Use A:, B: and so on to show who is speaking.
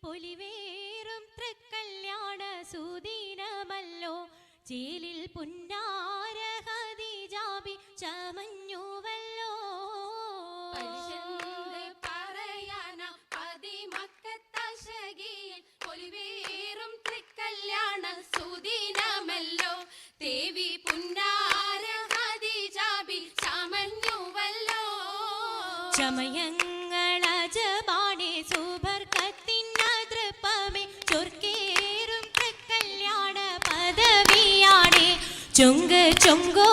A: പൊലിവേറും തൃക്കല്യാണ സുദിനമല്ലോ ചേലിൽ പുന്നാര ഖദീജാബി ചമഞ്ഞുവല്ലോ
B: പറയാന പതിമക്കത്തശകിയിൽ പൊലിവേറും തൃക്കല്യാണ സുദിനമല്ലോ ദേവി പുന്നാര ഖദീജാബി ചമഞ്ഞുവല്ലോ
A: ചമയങ്ങളജബാണേ സുബർക്കത്തിനതൃപ്പമേ ചൊർക്കേറും തൃക്കല്യാണ പദവിയാണേ ചൊങ്ക് ചൊങ്കോ